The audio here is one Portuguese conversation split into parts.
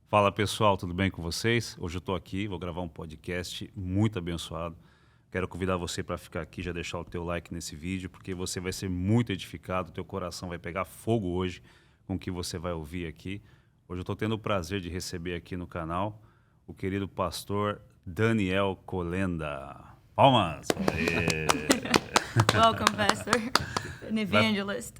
Fala pessoal, tudo bem com vocês? Hoje eu estou aqui, vou gravar um podcast muito abençoado. Quero convidar você para ficar aqui, já deixar o teu like nesse vídeo, porque você vai ser muito edificado, teu coração vai pegar fogo hoje com o que você vai ouvir aqui. Hoje eu estou tendo o prazer de receber aqui no canal o querido pastor Daniel Kolenda. Palmas! Welcome, Pastor, an evangelist.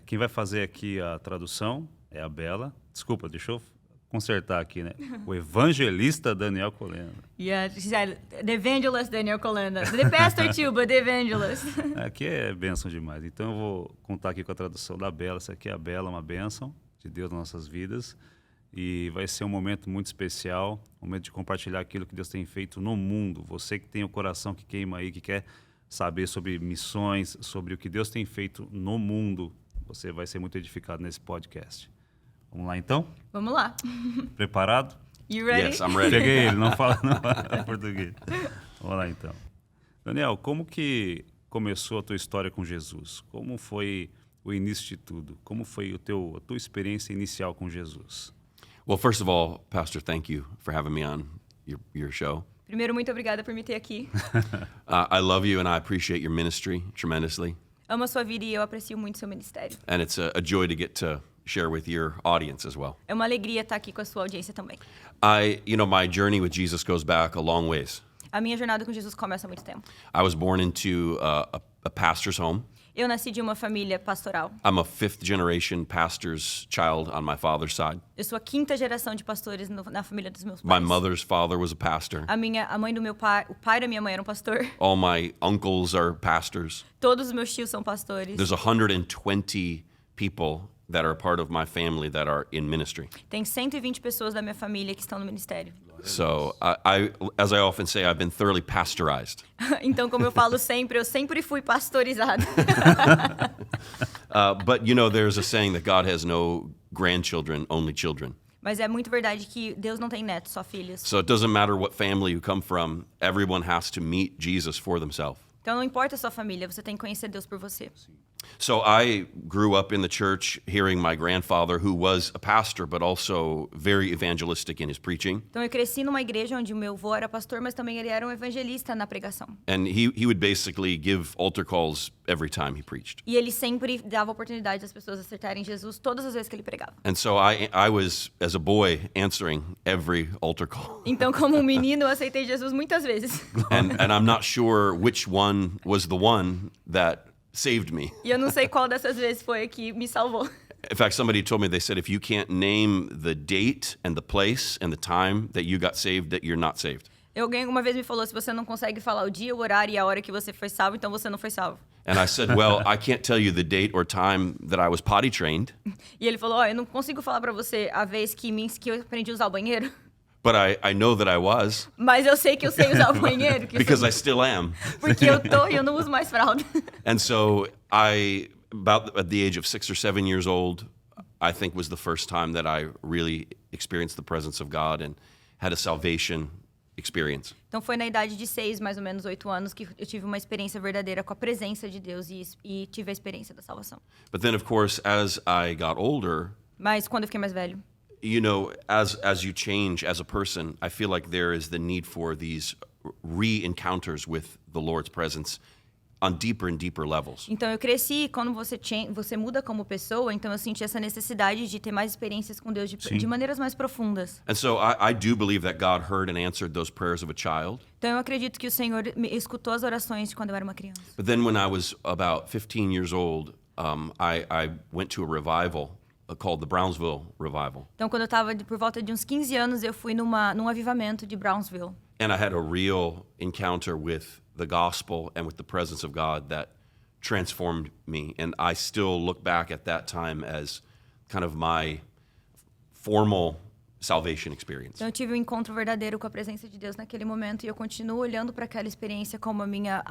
Quem vai fazer aqui a tradução é a Bela. Desculpa, deixa eu consertar aqui, né? O evangelista Daniel Kolenda. Yeah, she said, the evangelist Daniel Kolenda. The pastor too, but the evangelist. Aqui é bênção demais. Então eu vou contar aqui com a tradução da Bela. Essa aqui é a Bela, uma bênção de Deus nas nossas vidas. E vai ser um momento muito especial, um momento de compartilhar aquilo que Deus tem feito no mundo. Você que tem o coração que queima aí, que quer saber sobre missões, sobre o que Deus tem feito no mundo, você vai ser muito edificado nesse podcast. Vamos lá então? Vamos lá. Preparado? You ready? Yes, I'm ready. Peguei ele, não fala português. Vamos lá então. Daniel, como que começou a tua história com Jesus? Como foi o início de tudo? Como foi a tua experiência inicial com Jesus? Well, first of all, Pastor, thank you for having me on your show. Primeiro, muito obrigada por me ter aqui. I love you and I appreciate your ministry tremendously. Amo a sua vida e eu aprecio muito seu ministério. And it's a joy to get to share with your audience as well. É uma alegria estar aqui com a sua audiência também. My journey with Jesus goes back a long ways. A minha jornada com Jesus começa há muito tempo. I was born into a pastor's home. Eu nasci de uma família pastoral. I'm a fifth generation pastor's child on my father's side. Eu sou a quinta geração de pastores na família dos meus My pais. mother's father was a pastor. A mãe do meu pai, o pai da minha mãe era um pastor. All my uncles are pastors. Todos os meus tios são pastores. There's 120 people that are a part of my family that are in ministry. Tem 120 pessoas da minha família que estão no ministério. So as I often say, I've been thoroughly pastorized. Então, como eu falo sempre, eu sempre fui pastorizado. But there's a saying that God has no grandchildren, only children. Mas é muito verdade que Deus não tem netos, só filhos. So it doesn't matter what family you come from, everyone has to meet Jesus for themselves. Então, não importa a sua família, você tem que conhecer Deus por você. So I grew up in the church hearing my grandfather, who was a pastor, but also very evangelistic in his preaching. Então, eu cresci numa igreja onde o meu avô era pastor, mas também ele era um evangelista na pregação. And he would basically give altar calls every time he preached. E ele sempre dava oportunidade das pessoas acertarem Jesus todas as vezes que ele pregava. And so I was, as a boy, answering every altar call. Então, como um menino, eu aceitei Jesus muitas vezes. And I'm not sure which one was the one that saved me. E eu não sei qual dessas vezes foi que me salvou. In fact, somebody told me, they said, if you can't name the date and the place and the time that you got saved, that you're not saved. Alguém uma vez me falou, se você não consegue falar o dia, o horário e a hora que você foi salvo, então você não foi salvo. And I said, well, I can't tell you the date or time that I was potty trained. E ele falou, eu não consigo falar pra você a vez que eu aprendi a usar o banheiro. But I know that I was, Mas eu sei que eu sei usar o banheiro. because I still am. Porque eu tô e eu não uso mais fralda. And so about at the age of 6 or 7 years old, I think was the first time that I really experienced the presence of God and had a salvation experience. Então foi na idade de 6, mais ou menos 8 anos, que eu tive uma experiência verdadeira com a presença de Deus e tive a experiência da salvação. But then, of course, as I got older, Mas quando eu fiquei mais velho, as you change as a person, I feel like there is the need for these re-encounters with the Lord's presence on deeper and deeper levels. então eu cresci e quando você muda como pessoa, então eu senti essa necessidade de ter mais experiências com Deus de maneiras mais profundas. And so I do believe that God heard and answered those prayers of a child. Então eu acredito que o Senhor me escutou as orações de quando eu era uma criança. But then when I was about 15 years old, I went to a revival called the Brownsville Revival. Então quando eu estava por volta de uns 15 anos, eu fui num avivamento de Brownsville. And I had a real encounter with the gospel and with the presence of God that transformed me. And I still look back at that time as kind of my formal salvation experience. Então eu tive um encontro verdadeiro com a presença de Deus naquele momento e eu continuo olhando para aquela experiência como a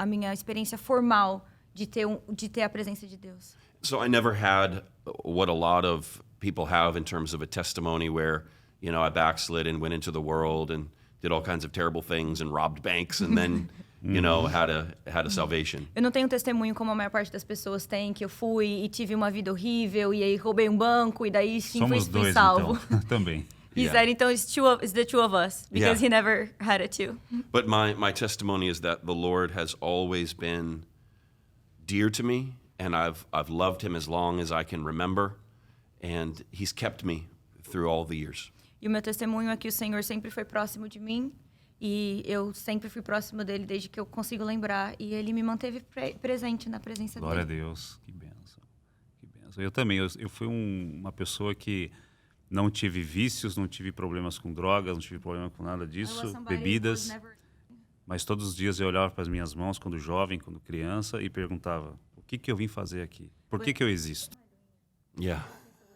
minha experiência formal de ter a presença de Deus. So I never had what a lot of people have in terms of a testimony where, I backslid and went into the world and did all kinds of terrible things and robbed banks and then, had a salvation. Eu não tenho testemunho como a maior parte das pessoas tem, que eu fui e tive uma vida horrível e aí roubei um banco e daí sim fui Somos dois, salvo. então, também. He Yeah. said, então, it's the two of us, because Yeah. he never had it too. But my testimony is that the Lord has always been dear to me, and I've loved him as long as I can remember, and he's kept me through all the years. E o meu testemunho é que o Senhor sempre foi próximo de mim, e eu sempre fui próximo dele desde que eu consigo lembrar, e ele me manteve presente na presença Glória a dele. Deus, que bênção. Que bênção. Eu também, eu fui uma pessoa que não tive vícios, não tive problemas com drogas, não tive problema com nada I was disso, somebody who was bebidas. never- Mas todos os dias eu olhava para as minhas mãos, quando jovem, quando criança, e perguntava, o que eu vim fazer aqui? Por que eu existo? Yeah.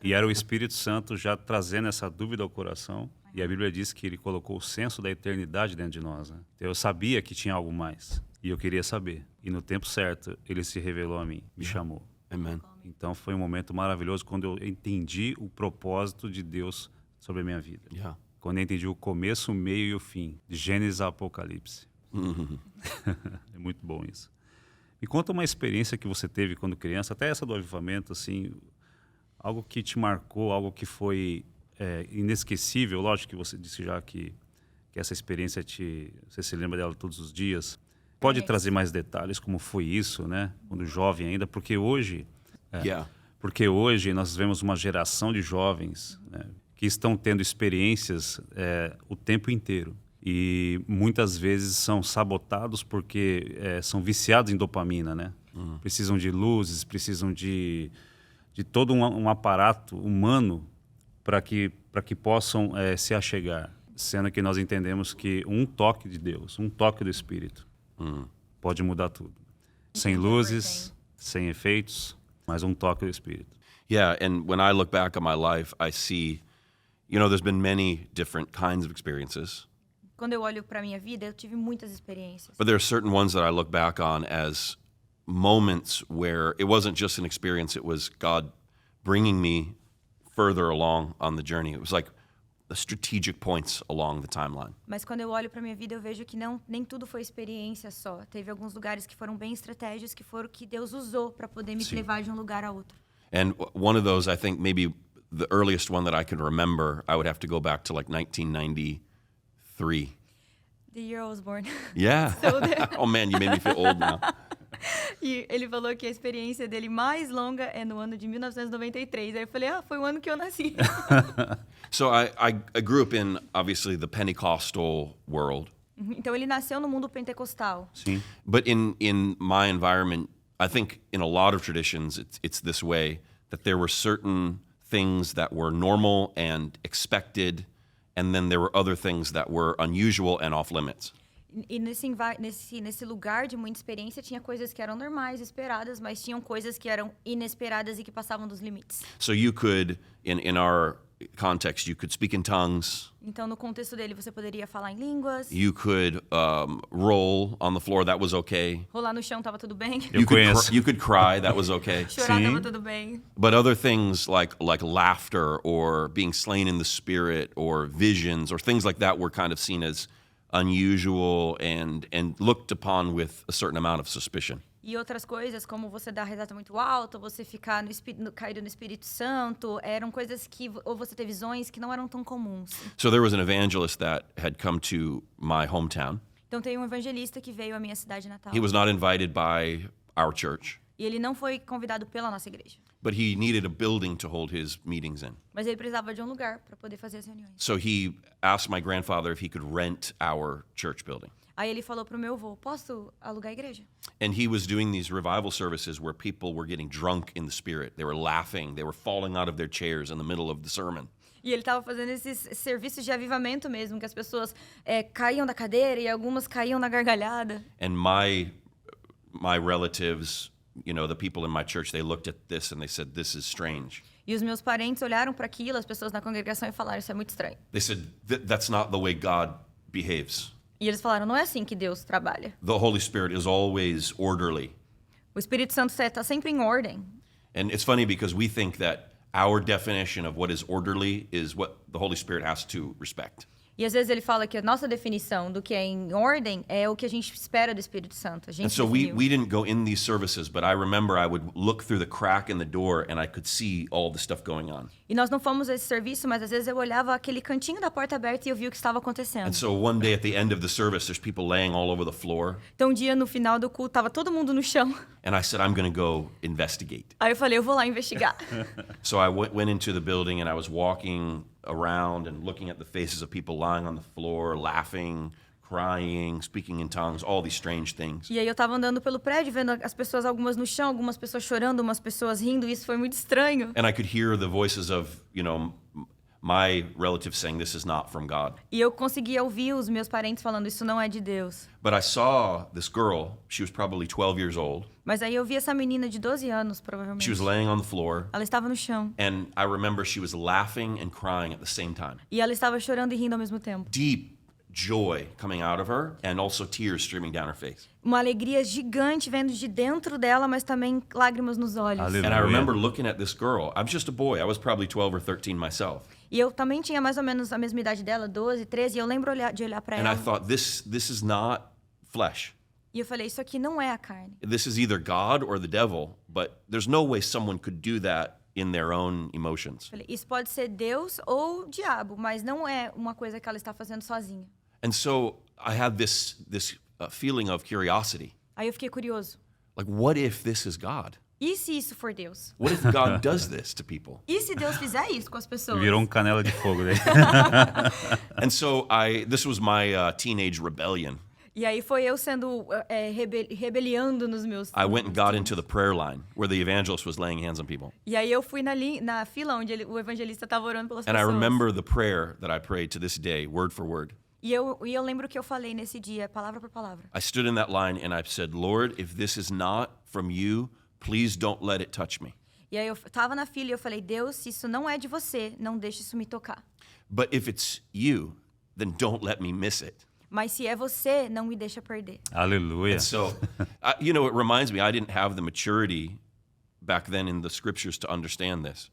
E era o Espírito Santo já trazendo essa dúvida ao coração. E a Bíblia diz que ele colocou o senso da eternidade dentro de nós. Né? Eu sabia que tinha algo mais. E eu queria saber. E no tempo certo, ele se revelou a mim, me chamou. Amen. Então foi um momento maravilhoso quando eu entendi o propósito de Deus sobre a minha vida. Yeah. Quando eu entendi o começo, o meio e o fim. De Gênesis a Apocalipse. É muito bom isso. Me conta uma experiência que você teve quando criança, até essa do avivamento, assim, algo que te marcou, algo que foi inesquecível. Lógico que você disse já que essa experiência você se lembra dela todos os dias. Pode trazer mais detalhes, como foi isso, né? Quando jovem ainda, porque hoje Yeah. nós vemos uma geração de jovens, né, que estão tendo experiências o tempo inteiro. E muitas vezes são sabotados porque são viciados em dopamina, né? Precisam de luzes, precisam de todo um aparato humano para que possam se achegar. Sendo que nós entendemos que um toque de Deus, um toque do Espírito, pode mudar tudo. Sem luzes, sem efeitos, mas um toque do Espírito. Yeah, and when I look back on my life, I see, there's been many different kinds of experiences, Quando eu olho para minha vida, eu tive muitas experiências. but there are certain ones that I look back on as moments where it wasn't just an experience, it was God bringing me further along on the journey. It was like the strategic points along the timeline. Mas quando eu olho para minha vida, eu vejo que nem tudo foi experiência só. Teve alguns lugares que foram bem estratégias, que foram que Deus usou para poder me levar de um lugar a outro. And one of those, I think maybe the earliest one that I can remember, I would have to go back to like 1993. The year I was born. Yeah. So Oh man, you made me feel old now. E ele falou que a experiência dele mais longa é no ano de 1993. Aí eu falei, foi o ano que eu nasci. So I grew up in, obviously, the Pentecostal world. Então ele nasceu no mundo pentecostal. Sim. But in my environment, I think in a lot of traditions, it's this way, that there were certain things that were normal and expected, and then there were other things that were unusual and off limits. E nesse lugar de muita experiência, tinha coisas que eram normais, esperadas, mas tinham coisas que eram inesperadas e que passavam dos limites. So you could, in our context, you could speak in tongues, Então, no contexto dele, você poderia falar em línguas, you could roll on the floor, that was okay. rolar no chão, tava tudo bem. Eu You could, conheço. you could cry, that was okay. Chorar, Sim. tava tudo bem. But other things like laughter or being slain in the spirit or visions or things like that were kind of seen as unusual and looked upon with a certain amount of suspicion. E outras coisas, como você dar risada muito alto, você ficar caído no Espírito Santo, eram coisas que... Ou você ter visões que não eram tão comuns. So there was an evangelist that had come to my hometown. Então, tem um evangelista que veio à minha cidade natal. He was not invited by our church, E ele não foi convidado pela nossa igreja. but he needed a building to hold his meetings in. Mas ele precisava de um lugar para poder fazer as reuniões. So he asked my grandfather if he could rent our church building. Aí ele falou pro meu avô, posso alugar a igreja? And he was doing these revival services where people were getting drunk in the spirit. They were laughing. They were falling out of their chairs in the middle of the sermon. E ele estava fazendo esses serviços de avivamento mesmo, que as pessoas caíam da cadeira e algumas caíam na gargalhada. And my relatives, the people in my church, they looked at this and they said, "This is strange." E os meus parentes olharam para aquilo, as pessoas na congregação, e falaram, isso é muito estranho. They said, "That's not the way God behaves. E eles falaram, não é assim que Deus trabalha. The Holy Spirit is always orderly." O Espírito Santo está sempre em ordem. And it's funny because we think that our definition of what is orderly is what the Holy Spirit has to respect. E às vezes ele fala que a nossa definição do que é em ordem é o que a gente espera do Espírito Santo. A gente And so definiu. we didn't go in these services, but I remember I would look through the crack in the door and I could see all the stuff going on. E nós não fomos a esse serviço, mas às vezes eu olhava aquele cantinho da porta aberta e eu via o que estava acontecendo. And so one day at the end of the service, there's people laying all over the floor. Então um dia no final do culto tava todo mundo no chão. And I said, I'm going to go investigate. Aí eu falei, eu vou lá investigar. So I went into the building and I was walking around and looking at the faces of people lying on the floor, laughing, crying, speaking in tongues, all these strange things. E aí eu tava andando pelo prédio, vendo as pessoas, algumas no chão, algumas pessoas chorando, umas pessoas rindo, e isso foi muito estranho. And I could hear the voices of, my relatives saying, this is not from God. E eu conseguia ouvir os meus parentes falando, isso não é de Deus. But I saw this girl, she was probably 12 years old. Mas aí eu vi essa menina de 12 anos, She provavelmente. was laying on the floor, Ela estava no chão. and I remember she was laughing and crying at the same time. E ela estava chorando e rindo ao mesmo tempo. Deep joy coming out of her, and also tears streaming down her face. Uma alegria gigante vendo de dentro dela, mas também lágrimas nos olhos. Aleluia. And I remember looking at this girl. I'm just a boy. I was probably 12 or 13 myself. E eu também tinha mais ou menos a mesma idade dela, 12, 13, e eu lembro de olhar para And ela. I thought, this is not flesh. E eu falei, isso aqui não é a carne. This is either God or the devil, but there's no way someone could do that in their own emotions. Falei, isso pode ser Deus ou o diabo, mas não é uma coisa que ela está fazendo sozinha. And so I had this feeling of curiosity. Aí eu fiquei curioso. Like, what if this is God? E se isso for Deus? What if God does this to people? E se Deus fizer isso com as pessoas? Virou um canela de fogo daí. And so this was my teenage rebellion. E aí foi eu sendo rebeliando nos meus... I went and got into the prayer line where the evangelist was laying hands on people. E aí eu fui na fila onde o evangelista estava orando pelas And I pessoas. remember the prayer that I prayed to this day, word for word. E eu lembro que eu falei nesse dia, palavra por palavra. I stood in that line and I said, Lord, if this is not from you, please don't let it touch me. E aí eu tava na fila e eu falei, Deus, se isso não é de você, não deixe isso me tocar. But if it's you, then don't let me miss it. Mas se é você, não me deixa perder. Aleluia. And so, it reminds me, I didn't have the maturity back then in the scriptures to understand this.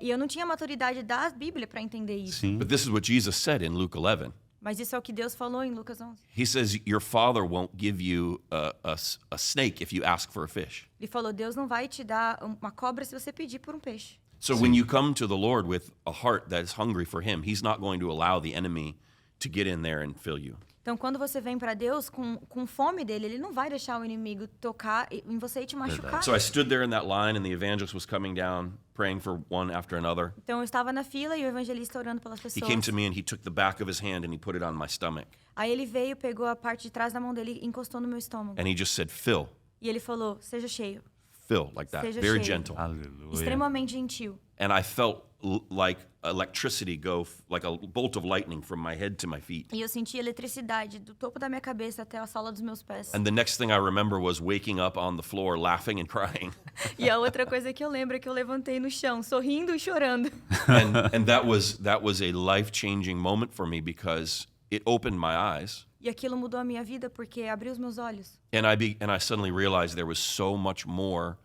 E eu não tinha maturidade da Bíblia para entender isso. Sim. But this is what Jesus said in Luke 11. Mas isso é o que Deus falou em Lucas 11. He says, your father won't give you a snake if you ask for a fish. Ele falou, Deus não vai te dar uma cobra se você pedir por um peixe. So when you come to the Lord with a heart that is hungry for him, he's not going to allow the enemy to get in there and fill you. Então, quando você vem para Deus com fome dele, ele não vai deixar o inimigo tocar em você e te machucar. So I stood there in that line and the evangelist was coming down, praying for one after another. Então, eu estava na fila e o evangelista orando pelas He pessoas. came to me and he took the back of his hand and he put it on my stomach. Aí ele veio, pegou a parte de trás da mão dele e encostou no meu estômago. And he just said, fill, E ele falou, seja cheio. fill, like that. Seja Very cheio. gentle. Aleluia. Extremamente gentil. And I felt like electricity go, like a bolt of lightning from my head to my feet. E eu senti eletricidade do topo da minha cabeça até a sola dos meus pés. And the next thing I remember was waking up on the floor laughing and crying. E a outra coisa que eu lembro é que eu levantei no chão, sorrindo e chorando. And that was a life-changing moment for me because it opened my eyes. E aquilo mudou a minha vida porque abriu os meus olhos. And I suddenly realized there was so much more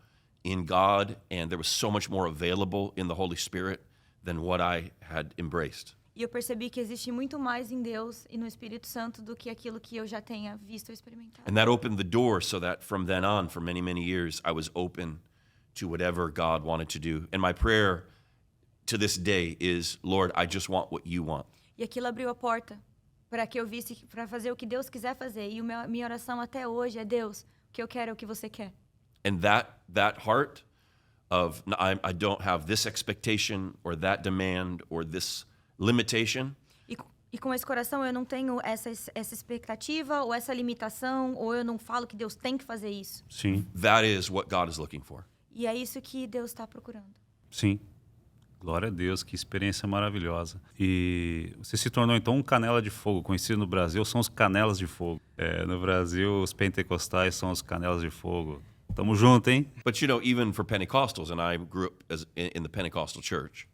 in God and there was so much more available in the Holy Spirit than what I had embraced. E eu percebi que existe muito mais em Deus e no Espírito Santo do que aquilo que eu já tenha visto ou experimentado. And that opened the door so that from then on, for many, many years, I was open to whatever God wanted to do. And my prayer to this day is, Lord, I just want what you want. E aquilo abriu a porta para que eu visse, para fazer o que Deus quiser fazer. E minha oração até hoje é, Deus, o que eu quero é o que você quer. And that heart of, I don't have this expectation or that demand or this limitation. E com esse coração eu não tenho essa expectativa ou essa limitação, ou eu não falo que Deus tem que fazer isso. Sim, That is what God is looking for. E é isso que Deus está procurando. sim. Glória a Deus, que experiência maravilhosa. E você se tornou então um canela de fogo. Conhecido no Brasil, são os canelas de fogo. No Brasil, os pentecostais são os canelas de fogo. Tamo junto, hein? But even for Pentecostals, and I grew up in the Pentecostal church,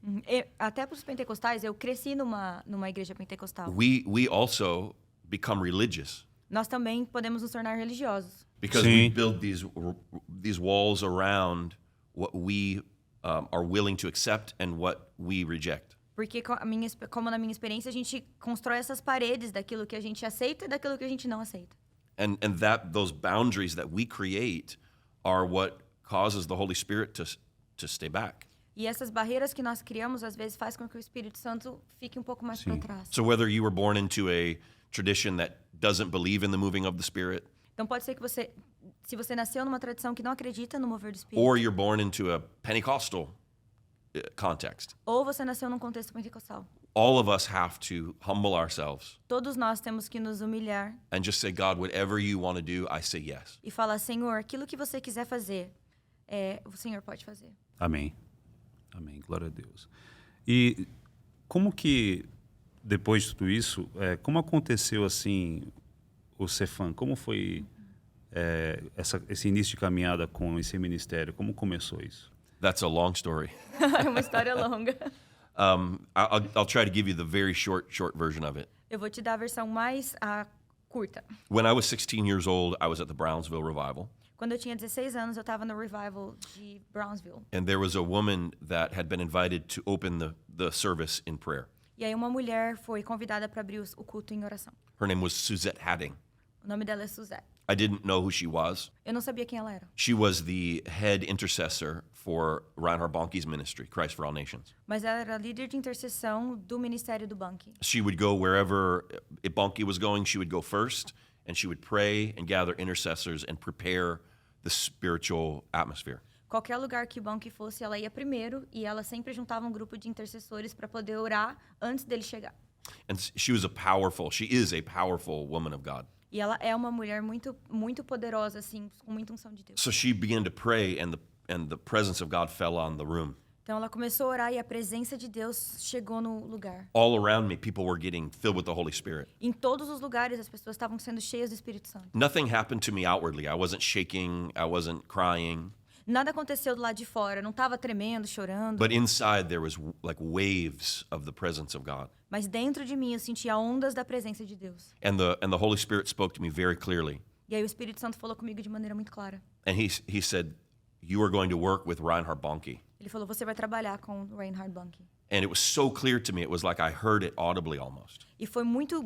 Até para os pentecostais, eu cresci numa igreja pentecostal. we also become religious Nós também podemos nos tornar religiosos. because Sim. we build these walls around what we are willing to accept and what we reject. Porque como na minha experiência, a gente constrói essas paredes daquilo que a gente aceita e daquilo que a gente não aceita. And those boundaries that we create are what causes the Holy Spirit to stay back. E essas barreiras que nós criamos, às vezes, faz com que o Espírito Santo fique um pouco mais para trás. So whether you were born into a tradition that doesn't believe in the moving of the Spirit, Então pode ser que se você nasceu numa tradição que não acredita no mover do Espírito, or you're born into a Pentecostal context, ou você nasceu num contexto pentecostal. all of us have to humble ourselves Todos nós temos que nos humilhar and just say, God, whatever you want to do, I say yes. e falar, Senhor, aquilo que você quiser fazer, o Senhor pode fazer. Amém. Amém. Glória a Deus. E como que, depois de tudo isso, como aconteceu assim o Cefam? Como foi esse início de caminhada com esse ministério? Como começou isso? That's a long story. É uma história longa. I'll try to give you the very short version of it. Eu vou te dar a versão mais curta. When I was 16 years old, I was at the Brownsville Revival. Quando eu tinha 16 anos, eu estava no revival de Brownsville. And there was a woman that had been invited to open the service in prayer. E aí uma mulher foi convidada para abrir o culto em oração. Her name was Suzette Hadding. O nome dela é Suzette. I didn't know who she was. Eu não sabia quem ela era. She was the head intercessor for Reinhard Bonnke's ministry, Christ for All Nations. Mas ela era líder de intercessão do ministério do Bonnke. She would go wherever Bonnke was going, she would go first, and she would pray and gather intercessors and prepare the spiritual atmosphere. Qualquer lugar que o Bonnke fosse, ela ia primeiro e ela sempre juntava um grupo de intercessores para poder orar antes dele chegar. And she is a powerful woman of God. E ela é uma mulher muito muito poderosa assim, com muita unção de Deus. So she began to pray and the presence of God fell on the room. Então ela começou a orar e a presença de Deus chegou no lugar. All around me, people were getting filled with the Holy Spirit. Em todos os lugares as pessoas estavam sendo cheias do Espírito Santo. Nothing happened to me outwardly. I wasn't shaking, I wasn't crying. Nada aconteceu do lado de fora, eu não estava tremendo, chorando. But inside there was like waves of the presence of God. Mas dentro de mim eu sentia ondas da presença de Deus. And the Holy Spirit spoke to me very clearly. E aí o Espírito Santo falou comigo de maneira muito clara. And he said, "You are going to work with Reinhard Bonnke." Ele falou, você vai trabalhar com o Reinhard Bonnke. And it was so clear to me, it was like I heard it audibly almost. E foi muito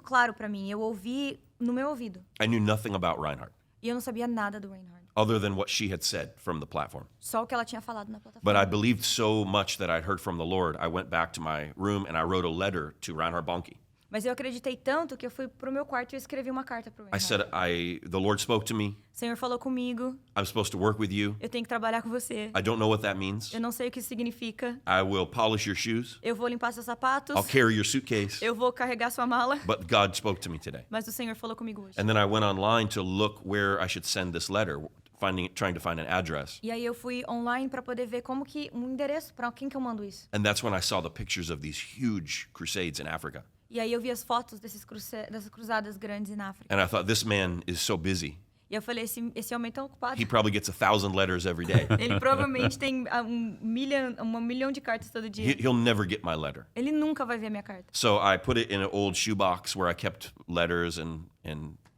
claro para mim. Eu ouvi no meu ouvido. I knew nothing about Reinhard E eu não sabia nada do Reinhard. other than what she had said from the platform. Só o que ela tinha falado na plataforma. But I believed so much that I'd heard from the Lord, I went back to my room and I wrote a letter to Reinhard Bonnke. Mas eu acreditei tanto que eu fui pro meu quarto e escrevi uma carta pro I Reinhard. said, the Lord spoke to me. O Senhor falou comigo, I'm supposed to work with you. eu tenho que trabalhar com você. I don't know what that means. Eu não sei o que isso significa. I will polish your shoes. Eu vou limpar seus sapatos. I'll carry your suitcase. Eu vou carregar sua mala. But God spoke to me today. Mas o Senhor falou comigo hoje. And then I went online to look where I should send this letter, trying to find an address. E aí eu fui online para poder ver como que um endereço para quem que eu mando isso. And that's when I saw the pictures of these huge crusades in Africa. E aí eu vi as fotos dessas cruzadas grandes na África. And I thought, this man is so busy. E eu falei, esse homem é tão ocupado. He probably gets 1,000 letters every day. Ele provavelmente tem um milhão de cartas todo dia. He'll never get my letter. Ele nunca vai ver a minha carta. So I put it in an old shoebox where I kept letters and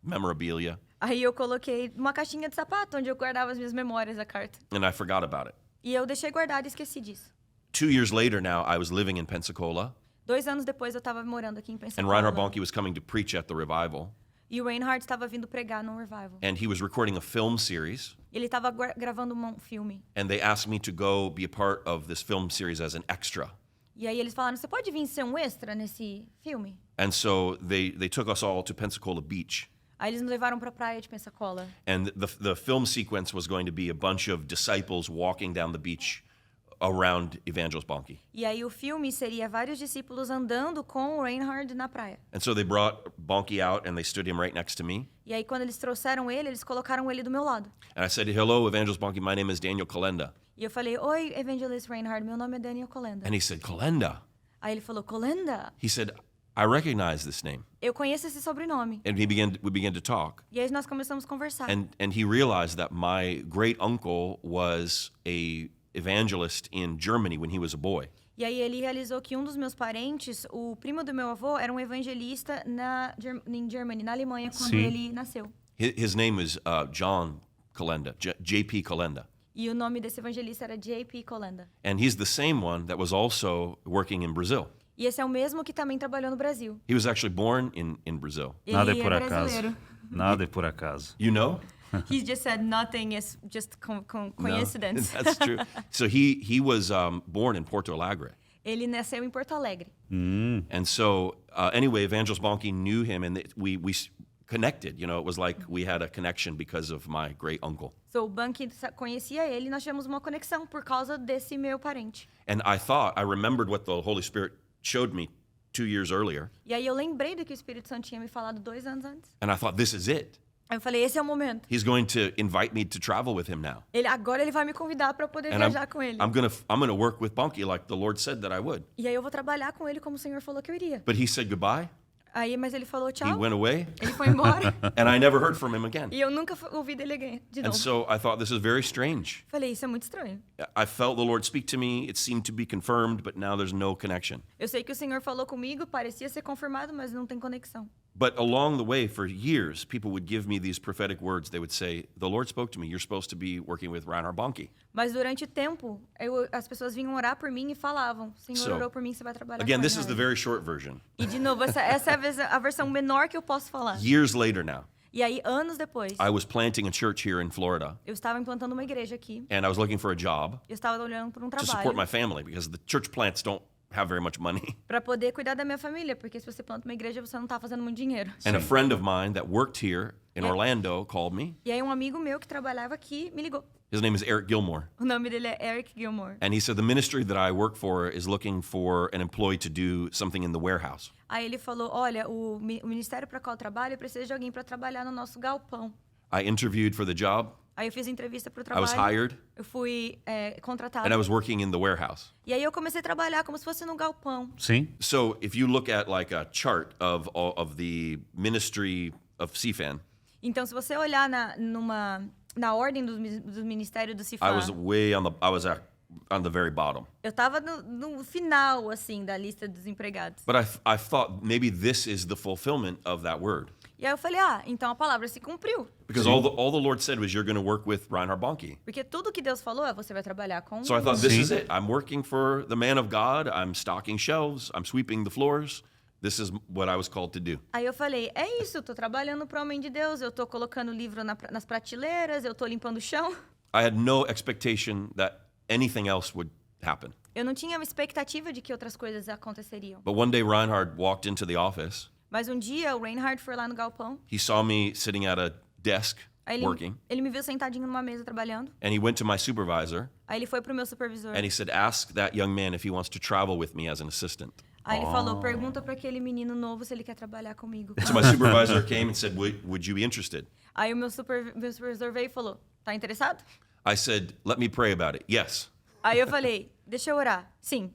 memorabilia. Aí eu coloquei uma caixinha de sapato onde eu guardava as minhas memórias da carta. And I forgot about it. E eu deixei guardado e esqueci disso. 2 years later now, I was living in Pensacola. 2 anos depois eu estava morando aqui em And Pensacola. Reinhard Bonnke was coming to preach at the revival. E o Reinhard estava vindo pregar num revival. And he was recording a film series. Ele estava gravando um filme. And they asked me to go be a part of this film series as an extra. E aí eles falaram, você pode vir ser um extra nesse filme? And so they took us all to Pensacola Beach. Aí eles nos levaram para a praia de Pensacola. And the film sequence was going to be a bunch of disciples walking down the beach around Evangelist Bonnke. E aí o filme seria vários discípulos andando com o Reinhard na praia. And so they brought Bonnke out and they stood him right next to me. E aí quando eles trouxeram ele, eles colocaram ele do meu lado. And I said, "Hello, Evangelist Bonnke, my name is Daniel Kolenda." E eu falei, oi, Evangelist Reinhard, meu nome é Daniel Kolenda. And he said, "Kolenda?" Aí ele falou, Kolenda? He said, "I recognize this name." Eu conheço esse sobrenome. And we began to talk. E aí nós começamos a conversar. And he realized that my great uncle was a evangelist in Germany when he was a boy. E aí ele realizou que um dos meus parentes, o primo do meu avô, era um evangelista em Germany, na Alemanha, quando Sim. ele nasceu. His name is John Kolenda, J.P. Kolenda. E o nome desse evangelista era J.P. Colenda. And he's the same one that was also working in Brazil. E esse é o mesmo que também trabalhou no Brasil. He was actually born in Brazil. Nada é Ele por é acaso. brasileiro. Nada é por acaso. You know? He just said nothing is just coincidence. No, that's true. So he was born in Porto Alegre. Ele nasceu em Porto Alegre. And so anyway, Evangelist Bonnke knew him, and we connected. You know, it was like we had a connection because of my great uncle. So, o Bunky conhecia ele e nós tivemos uma conexão por causa desse meu parente. And I remembered what the Holy Spirit showed me 2 years earlier. E aí eu lembrei do que o Espírito Santo tinha me falado 2 anos antes. And I thought, this is it. Aí eu falei, esse é o momento. He's going to invite me to travel with him now. Agora ele vai me convidar para poder And viajar com ele. I'm gonna work with Bonnke like the Lord said that I would. E aí eu vou trabalhar com ele como o Senhor falou que eu iria. But he said goodbye. Aí, mas ele falou He tchau. went away, Ele foi embora. and I never heard from him again. E eu nunca ouvi dele de And novo. so I thought, this is very strange. Falei, isso é muito estranho. I felt the Lord speak to me. It seemed to be confirmed, but now there's no connection. Eu sei que o Senhor falou comigo, parecia ser confirmado, mas não tem conexão. But along the way, for years, people would give me these prophetic words. They would say, the Lord spoke to me. You're supposed to be working with Reinhard Bonnke. Mas durante o tempo, as pessoas vinham orar por mim e falavam, Senhor So, orou por mim, você vai trabalhar Again, com this is the Reinhard. very short version. E de novo, essa é a versão menor que eu posso falar. Years later now, E aí, anos depois, I was planting a church here in Florida, eu estava implantando uma igreja aqui. and I was looking for a job Eu estava olhando por um to support trabalho my family because the church plants don't have very much money. para poder cuidar da minha família, porque se você planta uma igreja, você não está fazendo muito dinheiro. And a friend of mine that worked here in Yeah. Orlando called me. E aí um amigo meu que trabalhava aqui me ligou. His name is Eric Gilmore. O nome dele é Eric Gilmore. And he said, the ministry that I work for is looking for an employee to do something in the warehouse. Aí ele falou, olha, o ministério para qual eu trabalho precisa de alguém para trabalhar no nosso galpão. I interviewed for the job. Aí eu fiz entrevista para o I was trabalho. hired, Eu fui contratada. and I was working in the warehouse. E aí eu comecei a trabalhar como se fosse no galpão. Sim? So if you look at like a chart of the ministry of CFAN, Então, se você olhar na ordem do ministério do I Cifam, was on the very bottom. eu estava no final, assim, da lista dos empregados. But I thought maybe this is the fulfillment of that word. E aí eu falei, então a palavra se cumpriu. Because all the Lord said was, you're going to work with Reinhard Bonnke. Porque tudo que Deus falou é, você vai trabalhar com... So I thought, this Sim. is it. I'm working for the man of God. I'm stocking shelves. I'm sweeping the floors. This is what I was called to do. Aí eu falei, é isso, eu tô trabalhando para o homem de Deus, eu tô colocando livro nas prateleiras, eu tô limpando o chão. I had no expectation that anything else would happen. Eu não tinha uma expectativa de que outras coisas aconteceriam. But one day Reinhard walked into the office. Mas um dia o Reinhard foi lá no galpão, He saw me sitting at a desk aí working. ele me viu sentadinho numa mesa trabalhando, And he went to my supervisor aí ele foi pro meu supervisor. and he said, ask that young man if he wants to travel with me as an assistant. Aí ele falou, pergunta para aquele menino novo se ele quer trabalhar comigo. So my supervisor came and said, would you be interested? Aí o meu supervisor veio e falou, tá interessado? I said, let me pray about it. Yes. Aí eu falei, deixa eu orar. Sim.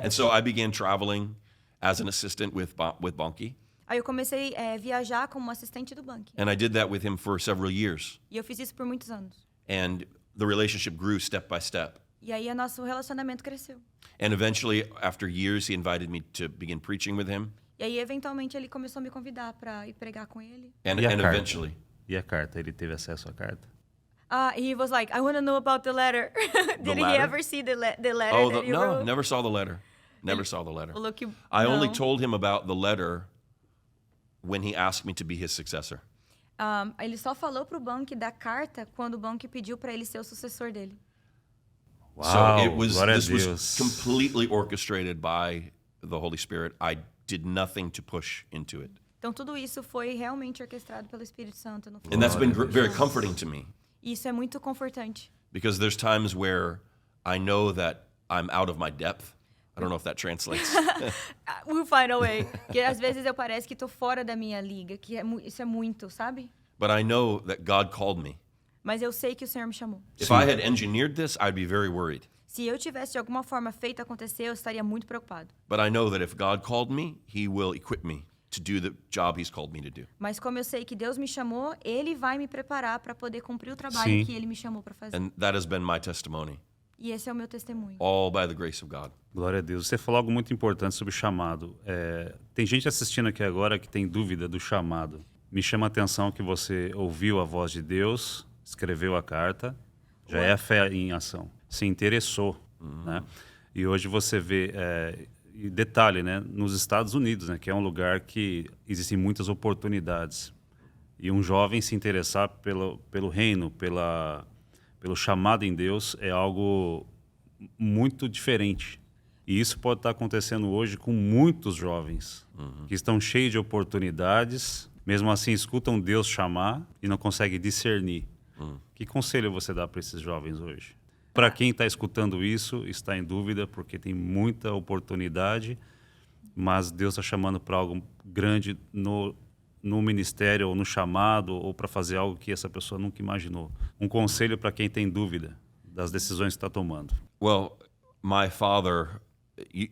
And so I began traveling as an assistant with Bonnke. Aí eu comecei a viajar como assistente do banco. And I did that with him for several years. E eu fiz isso por muitos anos. And the relationship grew step by step. E aí o nosso relacionamento cresceu. And eventually, after years, he invited me to begin preaching with him. E aí, eventualmente, ele começou a me convidar para ir pregar com ele. And, E a and carta? eventually, E a carta? Ele teve acesso à carta? He was like, I want to know about the letter. Did he letter? ever see the letter oh, that you no, wrote? never saw the letter. Never saw the letter. Falou que I não. only told him about the letter when he asked me to be his successor. Ele só falou pro Bunky da carta quando o Bunky pediu para ele ser o sucessor dele. Uau, glória a this was Deus. completely orchestrated by the Holy Spirit. I did nothing to push into it. Então, tudo isso foi realmente orquestrado pelo Espírito Santo. No And that's been Glória a very comforting to me E isso é muito confortante. because there's times where I know that I'm out of my depth. I don't know if that translates. We'll find a way. Porque às vezes eu parece que tô fora da minha liga, que isso é muito, sabe? But I know that God called me. Mas eu sei que o Senhor me chamou. If I had engineered this, I'd be very worried. Se eu tivesse de alguma forma feito acontecer, eu estaria muito preocupado. But I know that if God called me, He will equip me to do the job He's called me to do. Mas como eu sei que Deus me chamou, Ele vai me preparar para poder cumprir o trabalho Sim. que Ele me chamou para fazer. And that has been my testimony, E esse é o meu testemunho. all by the grace of God. Glória a Deus. Você falou algo muito importante sobre o chamado. Tem gente assistindo aqui agora que tem dúvida do chamado. Me chama a atenção que você ouviu a voz de Deus, escreveu a carta Já é a fé em ação. Se interessou, né? E hoje você vê, e detalhe, né? Nos Estados Unidos, né? Que é um lugar que existem muitas oportunidades. E um jovem se interessar pelo reino, pelo chamado em Deus, é algo muito diferente. E isso pode estar acontecendo hoje com muitos jovens que estão cheios de oportunidades, mesmo assim escutam Deus chamar e não conseguem discernir. Que conselho você dá para esses jovens hoje? Para quem está escutando isso, está em dúvida, porque tem muita oportunidade, mas Deus está chamando para algo grande no ministério, ou no chamado, ou para fazer algo que essa pessoa nunca imaginou. Um conselho para quem tem dúvida das decisões que está tomando. Well, my father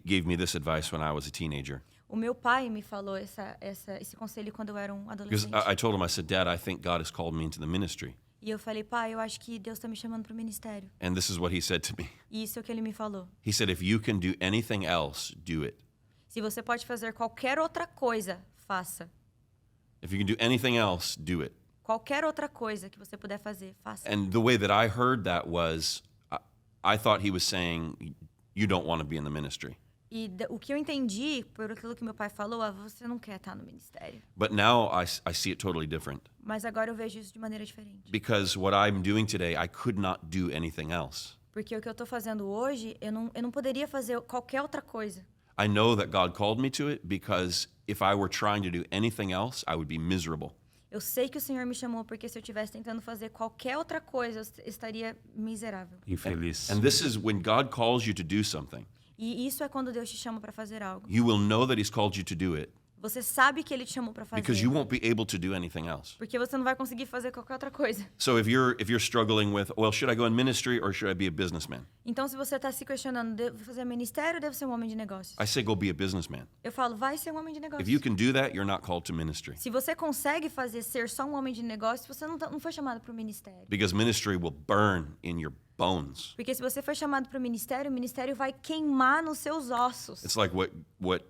gave me this advice when I was a teenager. O meu pai me falou esse conselho quando eu era um Because adolescente. I told him, I said, Dad, I think God has called me into the ministry. E eu falei, pai, eu acho que Deus está me chamando para o ministério. And this is what he said to me. E isso é o que ele me falou. He said, if you can do anything else, do it. Se você pode fazer qualquer outra coisa, faça. If you can do anything else, do it. Qualquer outra coisa que você puder fazer, faça. And the way that I heard that was, I thought he was saying, you don't want to be in the ministry. E o que eu entendi, por aquilo que meu pai falou, você não quer estar no ministério. But now I see it totally different. Mas agora eu vejo isso de maneira diferente. Because what I'm doing today, I could not do anything else. Porque o que eu estou fazendo hoje, eu não poderia fazer qualquer outra coisa. I know that God called me to it because if I were trying to do anything else, I would be miserable. Eu sei que o Senhor me chamou porque se eu estivesse tentando fazer qualquer outra coisa, eu estaria miserável. Infeliz. And this is when God calls you to do something. E isso é quando Deus te chama para fazer algo. You will know that he's called you to do it Você sabe que Ele te chamou para fazer. because you won't be able to do anything else. Porque você não vai conseguir fazer qualquer outra coisa. So if you're struggling with, well, should I go in ministry or should I be a businessman? Então, se você está se questionando, devo fazer ministério ou devo ser um homem de negócios? I say go be a businessman. Eu falo, vai ser um homem de If negócios. you can do that, you're not called to ministry Se você consegue ser só um homem de negócios, você não foi chamado para o ministério. because ministry will burn in your bones. Porque se você foi chamado para o ministério vai queimar nos seus ossos. It's like what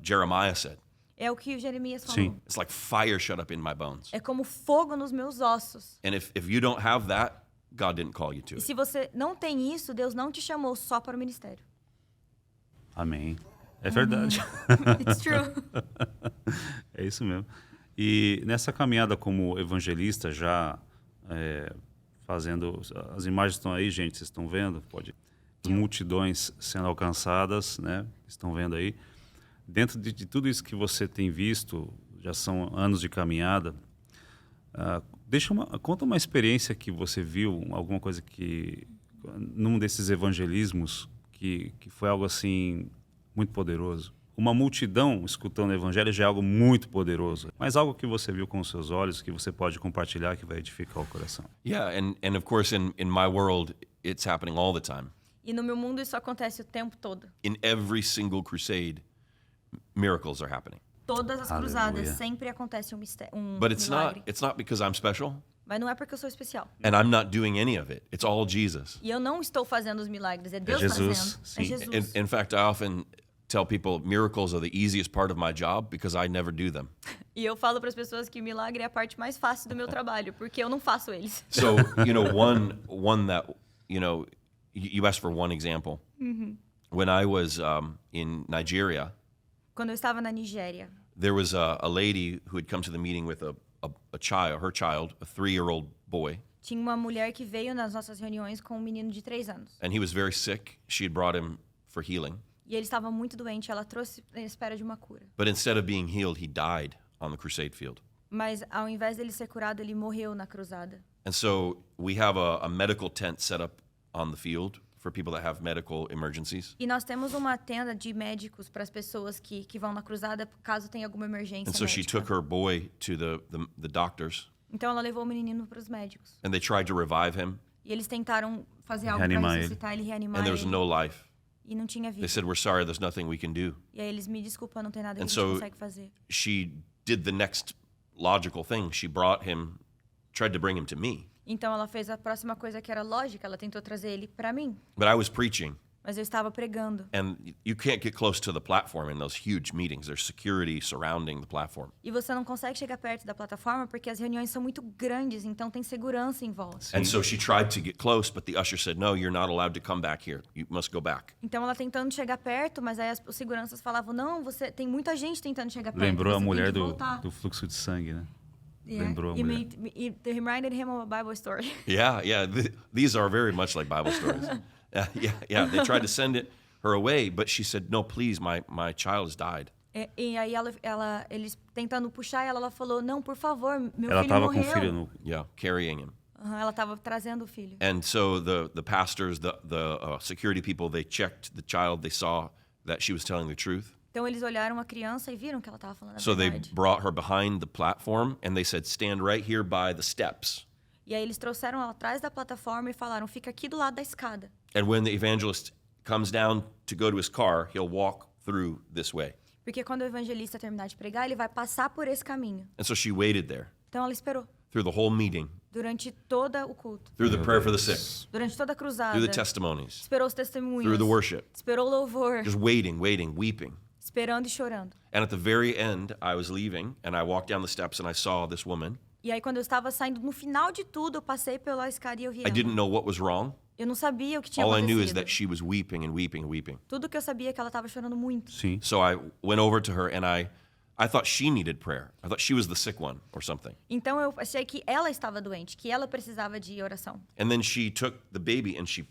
Jeremiah said. É o que o Jeremias falou. Sim. It's like fire shut up in my bones. É como fogo nos meus ossos. And if you don't have that, God didn't call you to E it. se você não tem isso, Deus não te chamou só para o ministério. Amém. É verdade. It's true. É isso mesmo. E nessa caminhada como evangelista, já fazendo... As imagens estão aí, gente, vocês estão vendo? Pode. As multidões sendo alcançadas, né? Estão vendo aí. Dentro de tudo isso que você tem visto, já são anos de caminhada, conta uma experiência que você viu, alguma coisa que, num desses evangelismos, que foi algo assim, muito poderoso. Uma multidão escutando o evangelho já é algo muito poderoso, mas algo que você viu com os seus olhos, que você pode compartilhar, que vai edificar o coração. Yeah, and of course in my world, it's happening all the time. E no meu mundo isso acontece o tempo todo. In every single crusade, miracles are happening. Todas as Aleluia. cruzadas sempre acontece um But it's milagre. not because I'm special Mas não é porque eu sou especial. and I'm not doing any of it. It's all Jesus. E eu não estou fazendo os milagres, é Deus Jesus, fazendo. sim. É Jesus. In fact, I often tell people miracles are the easiest part of my job because I never do them. E eu falo para as pessoas que o milagre é a parte mais fácil do meu trabalho, porque eu não faço eles. So, one that, you asked for one example. When I was in Nigeria, Quando eu estava na Nigéria, there was a lady who had come to the meeting with a child, her child, a 3-year-old boy, tinha uma mulher que veio nas nossas reuniões com um menino de 3 anos. and he was very sick. She had brought him for healing. E ele estava muito doente, ela trouxe à espera de uma cura. But instead of being healed, he died on the crusade field. Mas ao invés dele ser curado, ele morreu na cruzada. And so we have a medical tent set up on the field for people that have medical emergencies. E nós temos uma tenda de médicos para as pessoas que vão na cruzada caso tenha alguma emergência And so she médica. took her boy to the doctors, Então ela levou o menino para os médicos. and they tried to revive him, E eles tentaram fazer algo para Reanimar ele. ressuscitar ele, reanimar and there was ele. no life. E não tinha They vida. said, "We're sorry, there's nothing we can do." E aí eles, me desculpa, não tem nada que a And gente so- consegue fazer. She did the next logical thing. She tried to bring him to me. Então ela fez a próxima coisa que era lógica, ela tentou trazer ele para mim. But I was preaching, Mas eu estava pregando. And you can't get close to the platform in those huge meetings. There's security surrounding the platform. E você não consegue chegar perto da plataforma porque as reuniões são muito grandes, então tem segurança em volta. And so she tried to get close, but the usher said, no, you're not allowed to come back here. You must go back. Então ela tentando chegar perto, mas aí os seguranças falavam, não, você tem muita gente tentando chegar perto. Lembrou a você mulher tem que do, voltar." do fluxo de sangue, né? Yeah. Lembrou a It mulher. it reminded him of a Bible story. Yeah. These are very much like Bible stories. Yeah. They tried to send her away, but she said, no, please, my child has died. E aí eles tentando puxar ela falou, não, por favor, meu Ela filho estava com morreu. o filho no... Yeah, carrying him. Ela estava trazendo o filho. And so the pastors, the security people, they checked the child. They saw that she was telling the truth. Então eles olharam a criança e viram que ela estava falando a So they verdade. brought her behind the platform and they said, stand right here by the steps. E aí eles trouxeram ela atrás da plataforma e falaram, fica aqui do lado da escada. And when the evangelist comes down to go to his car, he'll walk through this way. Porque quando o evangelista terminar de pregar, ele vai passar por esse caminho. And so she waited there Então ela esperou through the whole meeting, durante todo o culto, through the prayer for the sick, durante toda a cruzada. through the testimonies, Esperou os testemunhos. through the worship, Esperou o louvor. just waiting, weeping. Esperando e chorando. And at the very end, I was leaving and I walked down the steps and I saw this woman. E aí quando eu estava saindo, no final de tudo, eu passei pela escada e eu vi I ela. didn't know what was wrong. Eu não sabia o que tinha All I knew is acontecido. that she was weeping and weeping and weeping. Tudo que eu sabia é que ela estava chorando muito. Sim. So I went over to her and I thought she needed prayer. I thought she was the sick one or something. Então eu achei que ela estava doente, que ela precisava de oração. And then she took the baby and she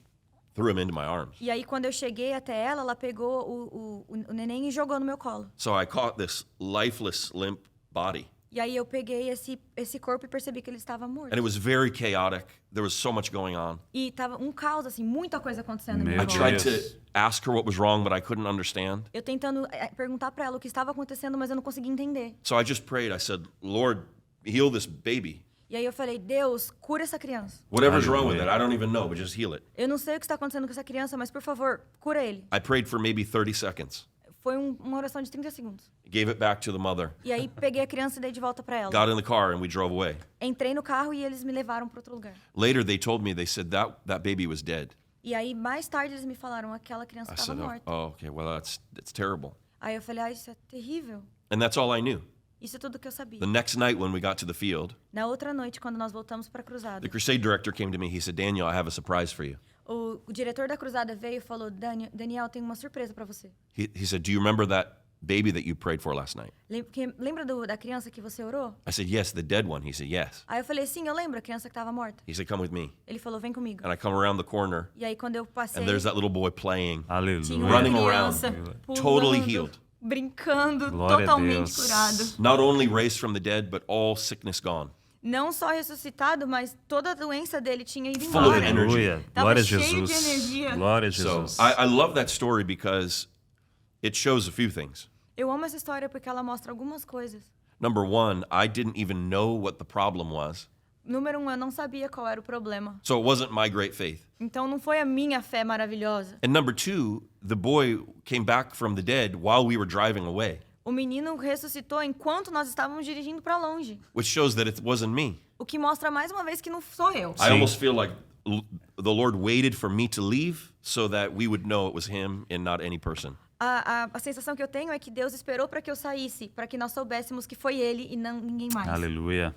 threw him into my arms. E aí quando eu cheguei até ela, ela pegou o neném e jogou no meu colo. So I caught this lifeless, limp body. E aí eu peguei esse corpo e percebi que ele estava morto. And it was very chaotic. There was so much going on. E tava um caos, assim, muita coisa acontecendo no Meu meu I colo. tried Deus. to ask her what was wrong, but I couldn't understand. Eu tentando perguntar pra ela o que estava acontecendo, mas eu não conseguia entender. So I just prayed. I said, Lord, heal this baby. E aí eu falei, Deus, cura essa criança. Whatever's wrong with Hallelujah. it, I don't even know, but just heal it. Eu não sei o que está acontecendo com essa criança, mas por favor, cura ele. I prayed for maybe 30 seconds. Foi uma oração de 30 segundos. Gave it back to the mother. E aí peguei a criança e dei de volta pra ela. Got in the car and we drove away. Entrei no carro e eles me levaram para outro lugar. Later, they told me, they said that baby was dead. E aí mais tarde eles me falaram aquela criança I estava said, morta. oh, okay, well, that's terrible. Aí eu falei, isso é terrível. And that's all I knew. Isso é tudo que eu sabia. The next night when we got to the field, Na outra noite, quando nós voltamos para a the cruzada, crusade director came to me. He said, Daniel, I have a surprise for you. o diretor da cruzada veio e falou, Daniel, tem uma surpresa para você. He said, do you remember that baby that you prayed for last night? Lembra da criança que você orou? I said, yes, the dead one. He said, yes. Aí eu falei, sim, eu lembro, a criança que estava morta. He said, come with me. Ele falou, vem comigo. And I come around the corner, E aí quando eu passei, and there's that little boy playing. tinha Aleluia. uma Running criança around, pulando, totally healed. brincando, Glória a totalmente Deus. curado. Not only raised from the dead, but all sickness gone. Não só ressuscitado, mas toda a doença dele tinha ido Full of embora. energy. Aleluia. Tava Glória a cheio de Jesus. energia. Glória a So Jesus. I love that story because it shows a few things. Eu amo essa história porque ela mostra algumas coisas. Number one, I didn't even know what the problem was. Número 1, eu não sabia qual era o problema. So it wasn't my great faith. Então não foi a minha fé maravilhosa. And number two, the boy came back from the dead while we were driving away, O menino ressuscitou enquanto nós estávamos dirigindo para longe. which shows that it wasn't me. O que mostra mais uma vez que não sou eu. I almost feel like the Lord waited for me to leave so that we would know it was him and not any person. A sensação que eu tenho é que Deus esperou para que eu saísse, para que nós soubéssemos que foi ele e não ninguém mais. Aleluia.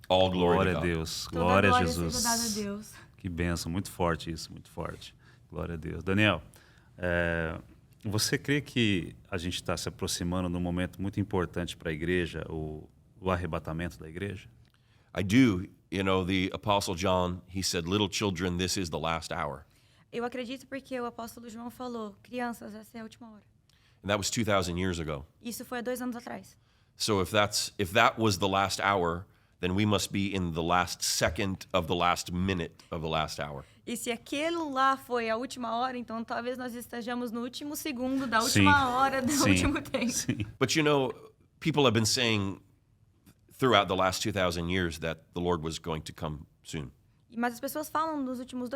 All glory Glória to a God. Deus. Toda Glória a glória Jesus. seja dada a Deus. Que bênção. Muito forte isso, muito forte. Glória a Deus. Daniel, você crê que a gente está se aproximando de um momento muito importante para a igreja, o arrebatamento da igreja? I do. You know, the Apostle John, he said, little children, this is the last hour. Eu acredito porque o apóstolo João falou, crianças, essa é a última hora. And that was 2,000 years ago. Isso foi há 2 anos atrás. So if that was the last hour, then we must be in the last second of the last minute of the last hour. E se aquilo lá foi a última hora, então talvez nós estejamos no último segundo da Sim. última hora do Sim. último tempo. Sim. But you know, people have been saying throughout the last 2,000 years that the Lord was going to come soon. Mas as pessoas falam nos últimos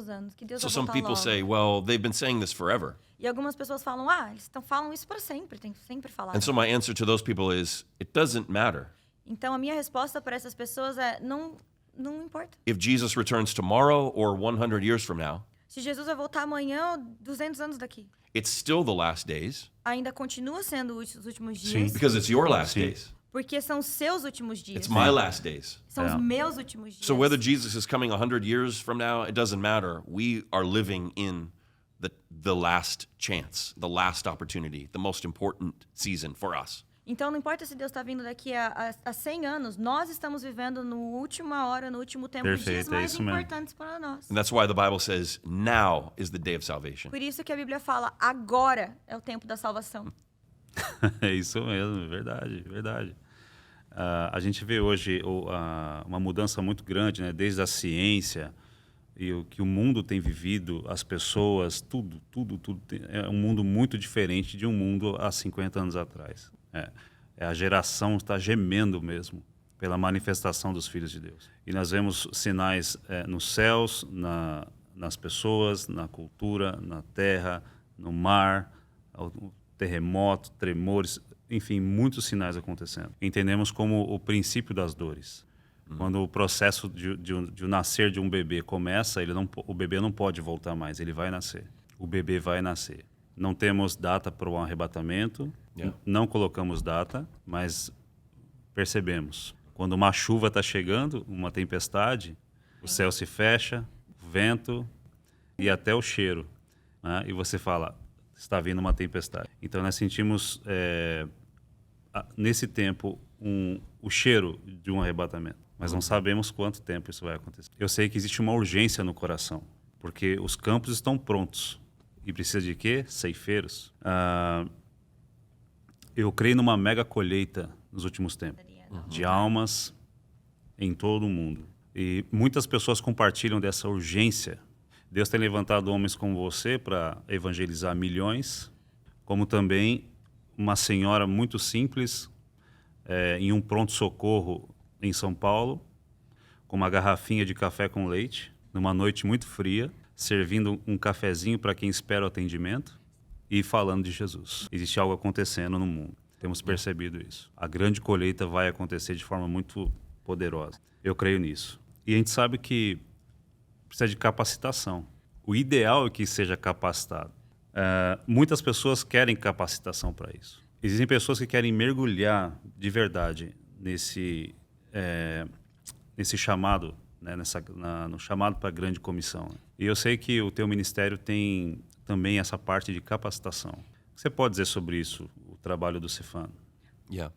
anos que Deus So vai some voltar people logo. say, well, they've been saying this forever. E algumas pessoas falam, eles falam isso para sempre, tem sempre falado. And so my answer to those people is, it doesn't matter. Então a minha resposta para essas pessoas é, não importa. If Jesus returns tomorrow or 100 years from now, Se Jesus vai voltar amanhã ou 200 anos daqui. It's still the last days Ainda continua sendo os últimos Sim. dias. because it's your last Sim. days. Porque são os seus últimos dias. It's my last days. São os meus últimos dias. So whether Jesus is coming 100 years from now, it doesn't matter. We are living in the last chance, the last opportunity, the most important season for us. Então, não importa se Deus está vindo daqui a 100 anos, nós estamos vivendo no última hora, no último tempo, os dias Perfeito, é mais isso mesmo. importantes para nós. And that's why the Bible says now is the day of salvation. Por isso que a Bíblia fala, agora é o tempo da salvação. É isso mesmo, verdade, verdade. A gente vê hoje uma mudança muito grande, né? Desde a ciência e o que o mundo tem vivido, as pessoas, tudo. É um mundo muito diferente de um mundo há 50 anos atrás. A geração está gemendo mesmo pela manifestação dos filhos de Deus. E nós vemos sinais nos céus, nas pessoas, na cultura, na terra, no mar, o terremoto, tremores, enfim, muitos sinais acontecendo. Entendemos como o princípio das dores. Quando o processo de nascer de um bebê começa, o bebê não pode voltar mais, ele vai nascer. O bebê vai nascer. Não temos data para o arrebatamento, não colocamos data, mas percebemos. Quando uma chuva está chegando, uma tempestade, o céu se fecha, o vento e até o cheiro. Né? E você fala, está vindo uma tempestade. Então nós sentimos, nesse tempo, o cheiro de um arrebatamento. Mas não sabemos quanto tempo isso vai acontecer. Eu sei que existe uma urgência no coração, porque os campos estão prontos. E precisa de quê? Ceifeiros. Eu creio numa mega colheita nos últimos tempos, de almas em todo o mundo. E muitas pessoas compartilham dessa urgência. Deus tem levantado homens como você para evangelizar milhões, como também uma senhora muito simples, em um pronto-socorro em São Paulo, com uma garrafinha de café com leite, numa noite muito fria, servindo um cafezinho para quem espera o atendimento e falando de Jesus. Existe algo acontecendo no mundo. Temos percebido isso. A grande colheita vai acontecer de forma muito poderosa. Eu creio nisso. E a gente sabe que precisa de capacitação. O ideal é que seja capacitado. Muitas pessoas querem capacitação para isso. Existem pessoas que querem mergulhar de verdade nesse chamado, né, no chamado para a grande comissão. E eu sei que o teu ministério tem também essa parte de capacitação. O que você pode dizer sobre isso, o trabalho do Cefano? Yeah.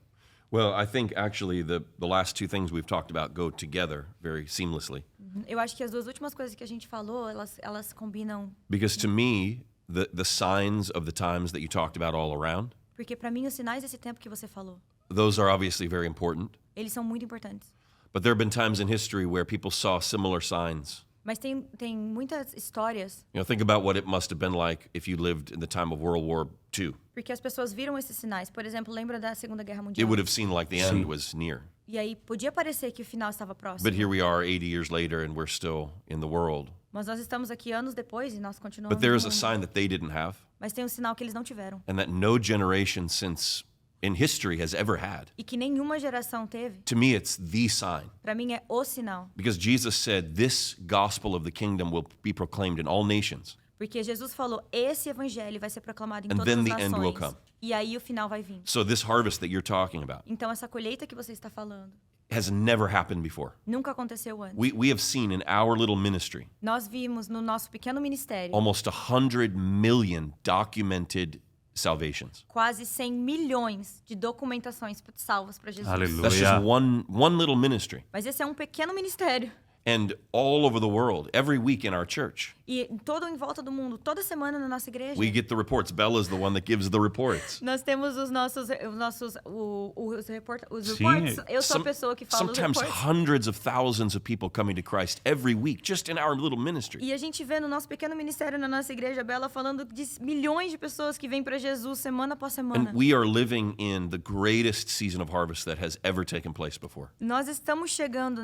Well, I think actually the last two things we've talked about go together very seamlessly. Eu acho que as duas últimas coisas que a gente falou, elas combinam. Because to me, the signs of the times that you talked about all around, Porque para mim os sinais desse tempo que você falou, those are obviously very important. eles são muito importantes. But there have been times in history where people saw similar signs. Mas tem muitas histórias, Think about what it must have been like if you lived in the time of World War II. porque as pessoas viram esses sinais. Por exemplo, lembra da Segunda Guerra It Mundial? would have seemed like the end was near. E aí podia parecer que o final estava próximo. But here we are 80 years later and we're still in the world. Mas nós estamos aqui anos depois e nós continuamos. But there is no a mundo. sign that they didn't have Mas tem um sinal que eles não tiveram. and that no generation since in history has ever had. E que nenhuma geração teve. To me, it's the sign. Para mim é o sinal. Because Jesus said, this gospel of the kingdom will be proclaimed in all nations. Porque Jesus falou, esse evangelho vai ser proclamado em And todas then as the end will nações. come. E aí o final vai vir. So this harvest that you're talking about Então essa colheita que você está falando has never happened before. nunca aconteceu antes. We have seen in our little ministry Nós vimos no nosso pequeno ministério almost 100 million documented salvations. quase 100 milhões de documentações salvas para Jesus. Aleluia. That's just one little ministry. Mas esse é um pequeno ministério. And all over the world, every week in our church, E todo em volta do mundo, toda semana na nossa igreja, we get the reports. Bella's the one that gives the reports. nós temos os reportes. Sim. Eu sou a pessoa que fala os Sometimes reportes. hundreds of thousands of people coming to Christ every week, just in our little ministry. E a gente vê no nosso pequeno ministério, na nossa igreja, Bela, falando de milhões de pessoas que vêm para Jesus semana após semana. And we are living in the greatest season of harvest that has ever taken place before. Nós estamos chegando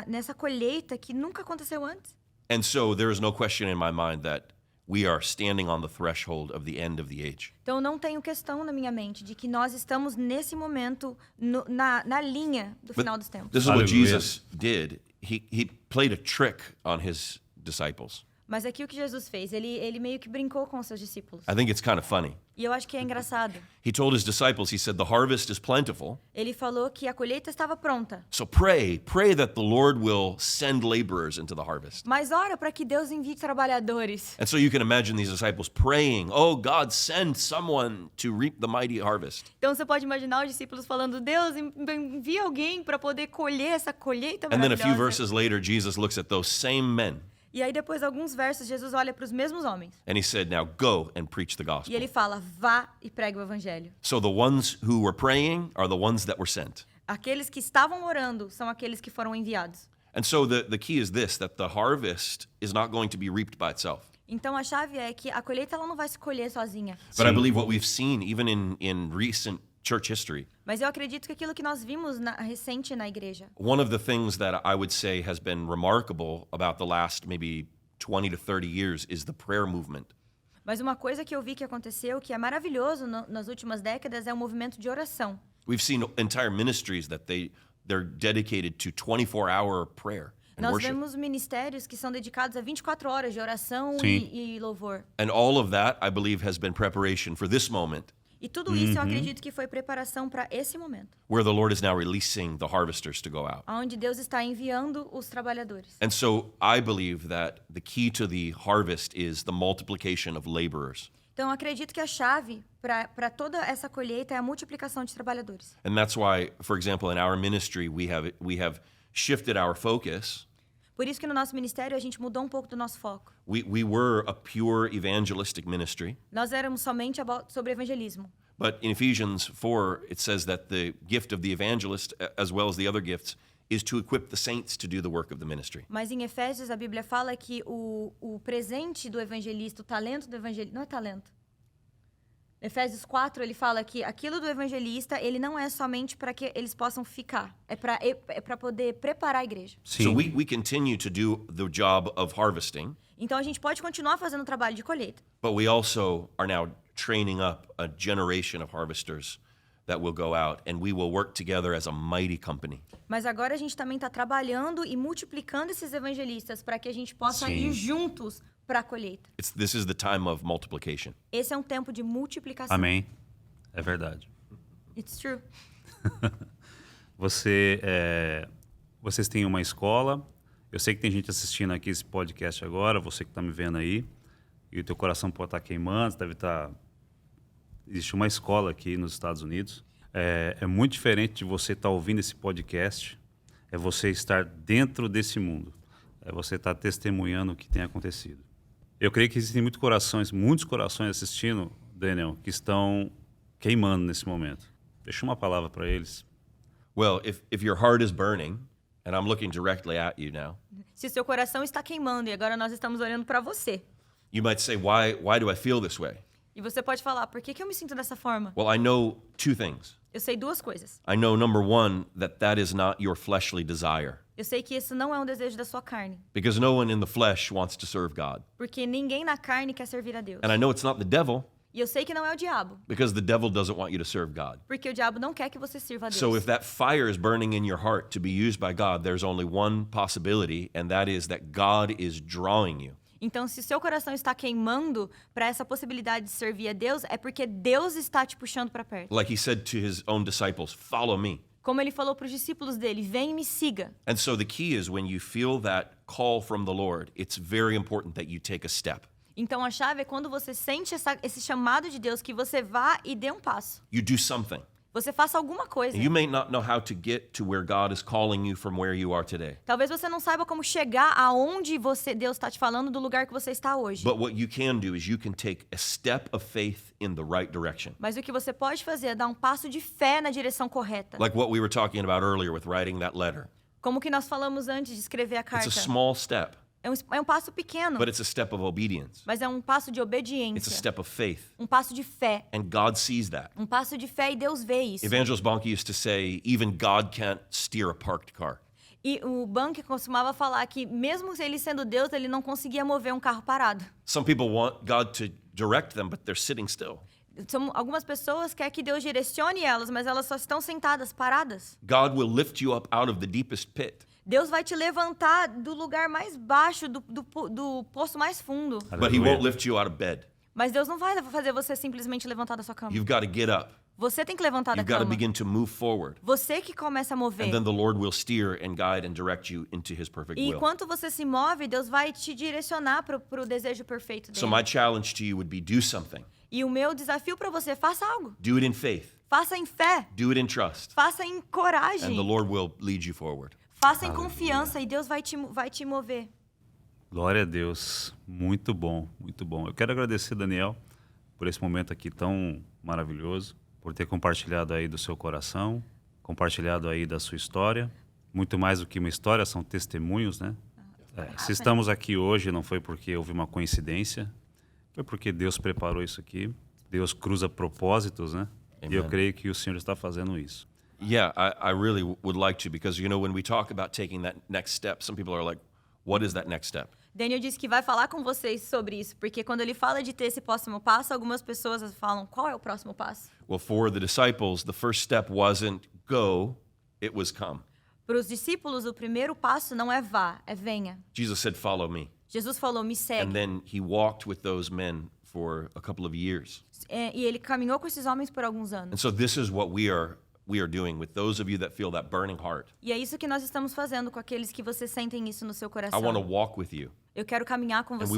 nessa colheita que nunca aconteceu antes. And so there is no question in my mind that we are standing on the threshold of the end of the age. Então não tenho questão na minha mente de que nós estamos nesse momento na linha do final dos tempos. This is what Hallelujah. Jesus did. He played a trick on his disciples. Mas aqui o que Jesus fez? Ele meio que brincou com os seus discípulos. I think it's kind of funny. E eu acho que é engraçado. He told his disciples, he said, the harvest is plentiful. Ele falou que a colheita estava pronta. So pray that the Lord will send laborers into the harvest. Mas ora para que Deus envie trabalhadores. And so you can imagine these disciples praying, oh, God, send someone to reap the mighty harvest. Então você pode imaginar os discípulos falando: Deus, envia alguém para poder colher essa colheita And then a maravilhosa. few verses later, Jesus looks at those same men E aí depois alguns versos Jesus olha para os mesmos homens and he said, now go and preach the e gospel. ele fala: vá e pregue o evangelho. So the ones who were praying are the ones that were sent. Aqueles que estavam orando são aqueles que foram enviados. And so the key is this, that the harvest is not going to be reaped by itself. Então a chave é que a colheita ela não vai se colher sozinha. But I believe what we've seen even in recent church history, Mas eu acredito que aquilo que nós vimos recente na igreja, one of the things that I would say has been remarkable about the last maybe 20 to 30 years is the prayer movement. mas uma coisa que eu vi que aconteceu, que é maravilhoso nas últimas décadas, é o movimento de oração. We've seen entire ministries that they're dedicated to 24-hour prayer and Nós worship. vemos ministérios que são dedicados a 24 horas de oração Sim. e louvor. And all of that, I believe, has been preparation for this moment E tudo isso eu acredito que foi preparação para esse momento, where the Lord is now releasing the harvesters to go out. onde Deus está enviando os trabalhadores. And so I believe that the key to the harvest is the multiplication of laborers. Então eu acredito que a chave para toda essa colheita é a multiplicação de trabalhadores. And that's why, for example, in our ministry, we have shifted our focus. Por isso que no nosso ministério a gente mudou um pouco do nosso foco. We were a pure evangelistic ministry, Nós éramos somente sobre evangelismo. but in Ephesians 4, it says that the gift of the evangelist, as well as the other gifts, is to equip the saints to do the work of the ministry. Mas em Efésios a Bíblia fala que o presente do evangelista, o talento do evangelista, não é talento. Efésios 4, ele fala que aquilo do evangelista, ele não é somente para que eles possam ficar. É para poder preparar a igreja. So Sim. we continue to do the job of harvesting, Então a gente pode continuar fazendo o trabalho de colheita. but we also are now training up a generation of harvesters that will go out, and we will work together as a mighty company. Mas agora a gente também está trabalhando e multiplicando esses evangelistas para que a gente possa Sim. ir juntos para a colheita. This is the time of multiplication. Esse é um tempo de multiplicação. Amém. É verdade. It's true. Vocês têm uma escola. Eu sei que tem gente assistindo aqui esse podcast agora, você que está me vendo aí, e o teu coração pode estar queimando, deve estar... Existe uma escola aqui nos Estados Unidos. É muito diferente de você estar ouvindo esse podcast, é você estar dentro desse mundo, é você estar testemunhando o que tem acontecido. Eu creio que existem muitos corações assistindo, Daniel, que estão queimando nesse momento. Deixa uma palavra para eles. Well, if your heart is burning, and I'm looking directly at you now, Se o seu coração está queimando e agora nós estamos olhando para você, you might say, why do I feel this way? e você pode falar: por que eu me sinto dessa forma? Well, I know two things. Eu sei duas coisas. I know, number one, that is not your fleshly desire, Eu sei que isso não é um desejo da sua carne, because no one in the flesh wants to serve God. porque ninguém na carne quer servir a Deus. And I know it's not the devil, E eu sei que não é o diabo, because the devil doesn't want you to serve God. porque o diabo não quer que você sirva a Deus. So if that fire is burning in your heart to be used by God, there's only one possibility, and that is that God is drawing you. Então, se seu coração está queimando para essa possibilidade de servir a Deus, é porque Deus está te puxando para perto. Like he said to his own disciples, follow me. Como ele falou para os discípulos dele: vem e me siga. And so the key is when you feel that call from the Lord, it's very important that you take a step. Então, a chave é quando você sente esse chamado de Deus, que você vá e dê um passo. You do something. Você faça alguma coisa. You may not know how to get to where God is calling you from where you are today. Talvez você não saiba como chegar aonde Deus está te falando, do lugar que você está hoje. But what you can do is you can take a step of faith in the right direction. Mas o que você pode fazer é dar um passo de fé na direção correta. Like what we were talking about earlier with writing that letter. Como que nós falamos antes de escrever a It's carta. a small step, É um passo pequeno, but it's a step of obedience. mas é um passo de It's a obediência. step of faith. Um passo de fé. And God sees that. Um passo de fé, e Deus vê isso. Evangelist Bonnke used to say, even God can't steer a parked car. E o Bunker costumava falar que mesmo ele sendo Deus, ele não conseguia mover um carro parado. Some people want God to direct them, but they're sitting still. Algumas pessoas querem que Deus direcione elas, mas elas só estão sentadas, paradas. God will lift you up out of the deepest pit. Deus vai te levantar do lugar mais baixo, do poço mais fundo. But he won't lift you out of bed. Mas Deus não vai fazer você simplesmente levantar da sua cama. You've got to get up. Você tem que levantar da You've got to cama. begin to move forward. Você que começa a mover. And then the Lord will steer and guide and direct you into his perfect E will. enquanto você se move, Deus vai te direcionar pro desejo perfeito dele. So my challenge to you would be do something. E o meu desafio para você, faça algo. Do it in faith. Faça em fé. Do it in trust. Faça em coragem. And the Lord will lead you forward. Faça em confiança e Deus vai te mover. Glória a Deus. Muito bom, muito bom. Eu quero agradecer, Daniel, por esse momento aqui tão maravilhoso, por ter compartilhado aí do seu coração, compartilhado aí da sua história. Muito mais do que uma história, são testemunhos, né? Se estamos aqui hoje, não foi porque houve uma coincidência, foi porque Deus preparou isso aqui. Deus cruza propósitos, né? E eu Amen. creio que o Senhor está fazendo isso. Yeah, I really would like to, because, you know, when we talk about taking that next step, some people are like, what is that next step? Daniel disse que vai falar com vocês sobre isso, porque quando ele fala de ter esse próximo passo, algumas pessoas falam, qual é o próximo passo? Well, for the disciples, the first step wasn't go, it was come. Para os discípulos, o primeiro passo não é vá, é venha. Jesus said, follow me. Jesus falou, me And segue. then he walked with those men for a couple of years. E ele caminhou com esses homens por alguns And anos. so this is what we are doing with those of you that feel that burning heart. E é isso que nós estamos fazendo com aqueles que vocês sentem isso no seu I coração. want to walk with you. Eu quero caminhar com And você.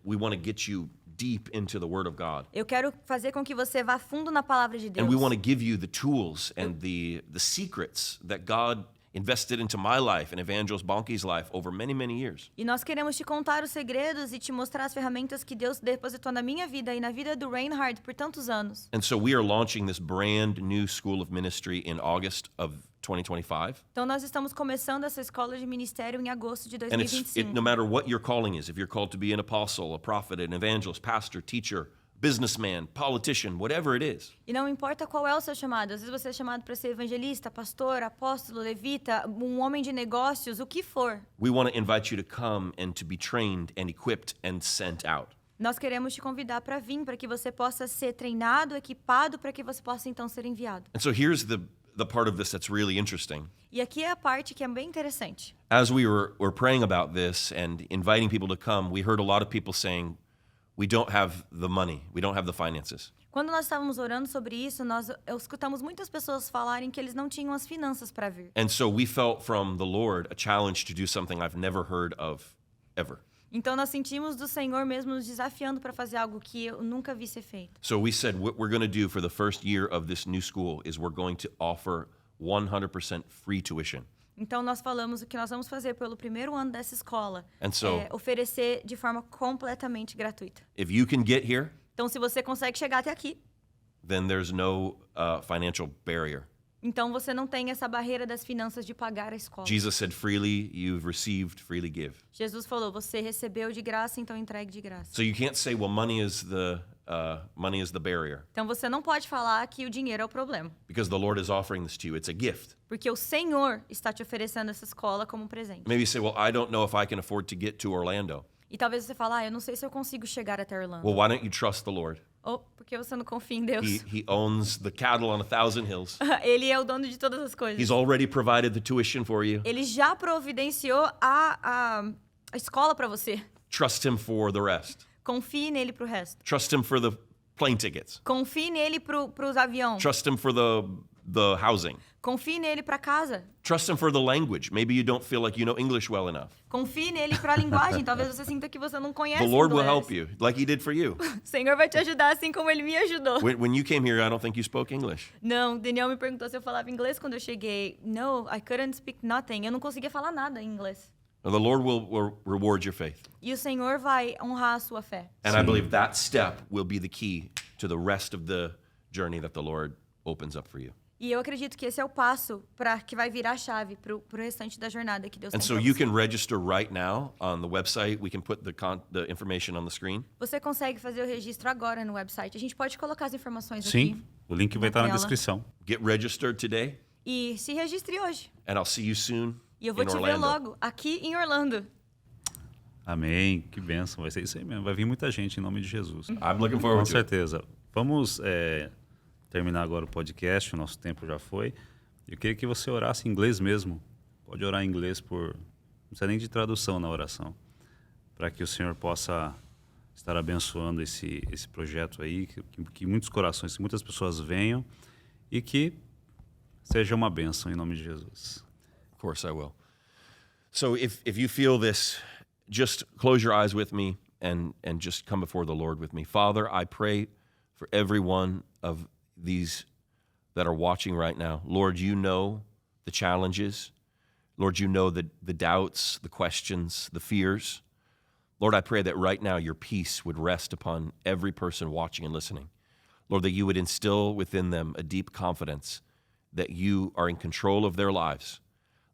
we want to get you deep into the word of God. Eu quero fazer com que você vá fundo na palavra de Deus. And we want to give you the tools and the secrets that God invested into my life and Evangelist Bonke's life over many, many years. E nós queremos te contar os segredos e te mostrar as ferramentas que Deus depositou na minha vida e na vida do Reinhard por tantos anos. And so we are launching this brand new school of ministry in August of 2025. Então nós estamos começando essa escola de ministério em agosto de And no 2025. matter what your calling is, if you're called to be an apostle, a prophet, an evangelist, pastor, teacher, businessman, politician, whatever it is, E não importa qual é o seu chamado. Às vezes você é chamado para ser evangelista, pastor, apóstolo, levita, um homem de negócios, o que for. we want to invite you to come and to be trained and equipped and sent out. Nós queremos te convidar para vir, para que você possa ser treinado, equipado, para que você possa então ser enviado. And so here's the part of this that's really interesting. E aqui é a parte que é bem interessante. As we were praying about this and inviting people to come, we heard a lot of people saying, we don't have the money, we don't have the finances. Quando nós estávamos orando sobre isso, nós escutamos muitas pessoas falarem que eles não tinham as finanças para vir. And so we felt from the Lord a challenge to do something I've never heard of ever. Então nós sentimos do Senhor mesmo nos desafiando para fazer algo que eu nunca vi ser feito. So we said what we're going to do for the first year of this new school is we're going to offer 100% free tuition. Então nós falamos o que nós vamos fazer pelo primeiro ano dessa escola, And so- é oferecer de forma completamente gratuita. If you can get here, Então se você consegue chegar até aqui, then there's no financial barrier. então você não tem essa barreira das finanças de pagar a escola. Jesus said, freely you've received, freely give. Jesus falou, você recebeu de graça, então entregue de graça. So you can't say, well, money is the barrier, Então você não pode falar que o dinheiro é o problema, because the Lord is offering this to you. It's a gift. porque o Senhor está te oferecendo essa escola como um presente. Maybe you say, well, I don't know if I can afford to get to Orlando. E talvez você fale, eu não sei se eu consigo chegar até Orlando. Well, why don't you trust the Lord? Ou porque você não confia em Deus. He owns the cattle on 1,000 hills. Ele é o dono de todas as coisas. He's already provided the tuition for you. Ele já providenciou a escola para você. Trust him for the rest. Confie nele pro resto. Trust him for the plane tickets. Confie nele pros aviões. Trust him for the housing. Confie nele pra casa. Trust him for the language. Maybe you don't feel like you know English well enough. Confie nele pra linguagem. Talvez você sinta que você não conhece The Lord will inglês. help you, like he did for you. O Senhor vai te ajudar assim como ele me ajudou. When you came here, I don't think you spoke English. Não, Daniel me perguntou se eu falava inglês quando eu cheguei. No, I couldn't speak nothing. Eu não conseguia falar nada em inglês. The Lord will reward your faith. E o Senhor vai honrar a sua fé. And I believe that step will be the key to the rest of the journey that the Lord opens up for you. E eu acredito que esse é o passo para que vai virar a chave pro restante da jornada que Deus And tem so pra you você. can register right now on the website. We can put the information on the screen. Você consegue fazer o registro agora no website. A gente pode colocar as informações Sim, aqui. o link vai estar na tela. descrição. Get registered today, E se registre hoje. and I'll see you soon E eu vou in te ver Orlando. logo, aqui em Orlando. Amém, que bênção, vai ser isso aí mesmo. Vai vir muita gente em nome de Jesus. I'm looking Com forward to it. certeza. Vamos terminar agora o podcast, o nosso tempo já foi. Eu queria que você orasse em inglês mesmo, pode orar em inglês não precisa nem de tradução na oração, para que o Senhor possa estar abençoando esse projeto aí, que muitos corações, que muitas pessoas venham e que seja uma bênção em nome de Jesus. Of course I will. So if you feel this, just close your eyes with me and just come before the Lord with me. Father, I pray for every one of these that are watching right now. Lord, you know the challenges. Lord, you know the doubts, the questions, the fears. Lord, I pray that right now your peace would rest upon every person watching and listening. Lord, that you would instill within them a deep confidence that you are in control of their lives.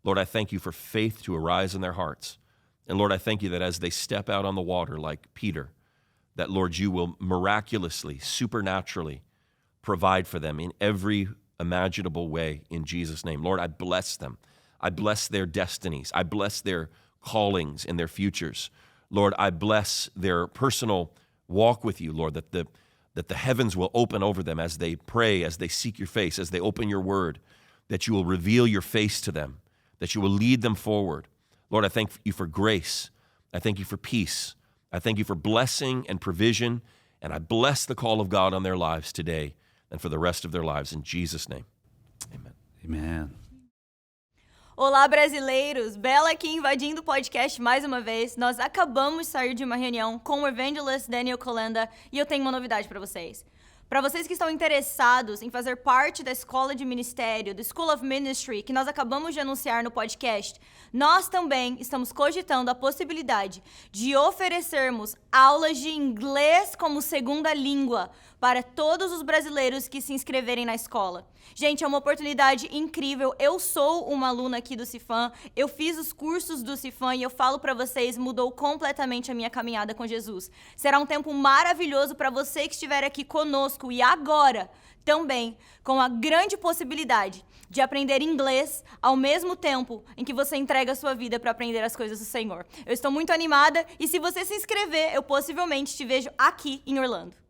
Lord, I thank you for faith to arise in their hearts. And Lord, I thank you that as they step out on the water like Peter, that, Lord, you will miraculously, supernaturally provide for them in every imaginable way in Jesus' name. Lord, I bless them. I bless their destinies. I bless their callings and their futures. Lord, I bless their personal walk with you, Lord, that the heavens will open over them as they pray, as they seek your face, as they open your word, that you will reveal your face to them, that you will lead them forward. Lord, I thank you for grace. I thank you for peace. I thank you for blessing and provision, and I bless the call of God on their lives today and for the rest of their lives. In Jesus' name, amen. Amen. Olá, brasileiros! Bela aqui invadindo o podcast mais uma vez. Nós acabamos de sair de uma reunião com o Evangelist Daniel Kolenda e eu tenho uma novidade para vocês. Para vocês que estão interessados em fazer parte da Escola de Ministério, do School of Ministry, que nós acabamos de anunciar no podcast, nós também estamos cogitando a possibilidade de oferecermos aulas de inglês como segunda língua para todos os brasileiros que se inscreverem na escola. Gente, é uma oportunidade incrível. Eu sou uma aluna aqui do Cifam, eu fiz os cursos do Cifam e eu falo para vocês, mudou completamente a minha caminhada com Jesus. Será um tempo maravilhoso para você que estiver aqui conosco e agora também com a grande possibilidade de aprender inglês ao mesmo tempo em que você entrega a sua vida para aprender as coisas do Senhor. Eu estou muito animada e se você se inscrever, eu possivelmente te vejo aqui em Orlando.